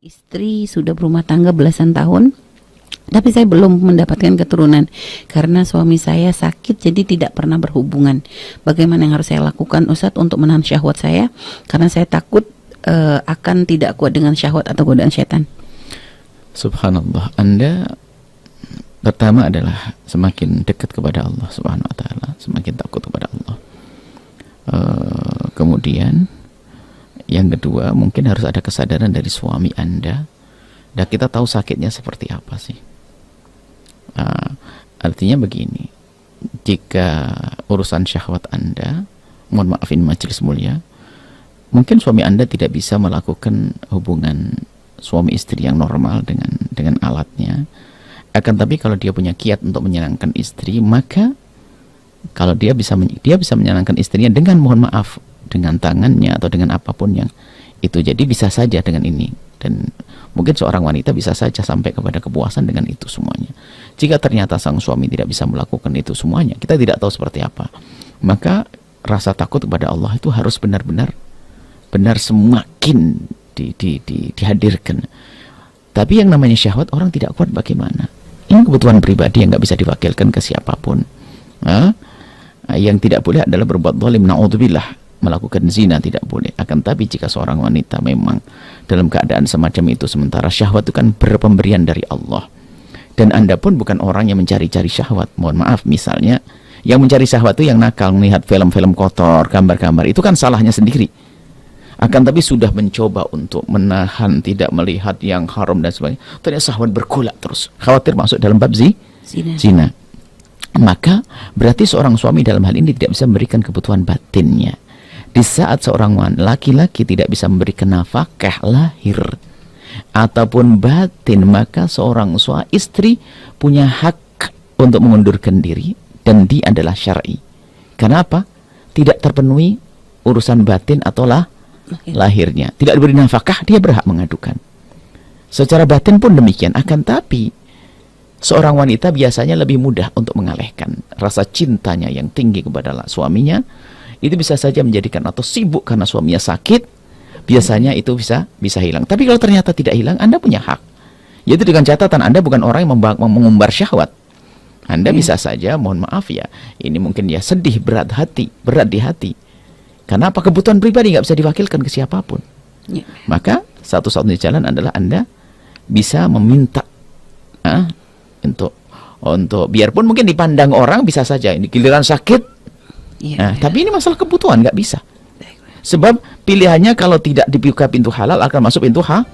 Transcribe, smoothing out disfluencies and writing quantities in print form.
Istri sudah berumah tangga belasan tahun, tapi saya belum mendapatkan keturunan karena suami saya sakit, jadi tidak pernah berhubungan. Bagaimana yang harus saya lakukan, Ustadz, untuk menahan syahwat saya? Karena saya takut akan tidak kuat dengan syahwat atau godaan setan. Subhanallah, Anda pertama adalah semakin dekat kepada Allah Subhanahu wa Ta'ala, semakin takut kepada Allah. Kemudian yang kedua, mungkin harus ada kesadaran dari suami Anda, dan kita tahu sakitnya seperti apa sih. Artinya begini, jika urusan syahwat Anda, mohon maafin majelis mulia, mungkin suami Anda tidak bisa melakukan hubungan suami istri yang normal dengan alatnya. Akan tapi kalau dia punya kiat untuk menyenangkan istri, maka kalau dia bisa menyenangkan istrinya dengan, mohon maaf, dengan tangannya atau dengan apapun yang itu. Jadi bisa saja dengan ini, dan mungkin seorang wanita bisa saja sampai kepada kepuasan dengan itu semuanya. Jika ternyata sang suami tidak bisa melakukan itu semuanya, kita tidak tahu seperti apa, maka rasa takut kepada Allah itu harus benar-benar semakin dihadirkan. Tapi yang namanya syahwat, orang tidak kuat bagaimana? Ini kebutuhan pribadi yang nggak bisa diwakilkan ke siapapun. Yang tidak boleh adalah berbuat zalim, na'udzubillah, melakukan zina tidak boleh. Akan tapi jika seorang wanita memang dalam keadaan semacam itu, sementara syahwat itu kan berpemberian dari Allah, dan Anda pun bukan orang yang mencari-cari syahwat. Mohon maaf, misalnya yang mencari syahwat itu yang nakal, melihat film-film kotor, gambar-gambar, itu kan salahnya sendiri. Akan tapi sudah mencoba untuk menahan, tidak melihat yang haram dan sebagainya, ternyata syahwat bergolak terus, khawatir masuk dalam bab zina. Maka berarti seorang suami dalam hal ini tidak bisa memberikan kebutuhan batinnya. Di saat seorang laki-laki tidak bisa memberikan nafkah lahir ataupun batin, maka seorang istri punya hak untuk mengundurkan diri, dan dia adalah syar'i. Kenapa? Tidak terpenuhi urusan batin atau lahirnya, tidak diberi nafkah, dia berhak mengadukan. Secara batin pun demikian. Akan tapi seorang wanita biasanya lebih mudah untuk mengalihkan rasa cintanya yang tinggi kepada suaminya. Itu bisa saja menjadikan atau sibuk karena suaminya sakit, biasanya itu bisa hilang. Tapi kalau ternyata tidak hilang, Anda punya hak, yaitu dengan catatan Anda bukan orang yang mengumbar syahwat. Anda bisa saja, mohon maaf ya, ini mungkin ya sedih, berat di hati. Karena apa? Kebutuhan pribadi nggak bisa diwakilkan ke siapapun. Maka satu-satunya jalan adalah Anda bisa meminta untuk biarpun mungkin dipandang orang bisa saja ini giliran sakit. Tapi ini masalah kebutuhan, nggak bisa. Sebab pilihannya kalau tidak dibuka pintu halal akan masuk pintu haram.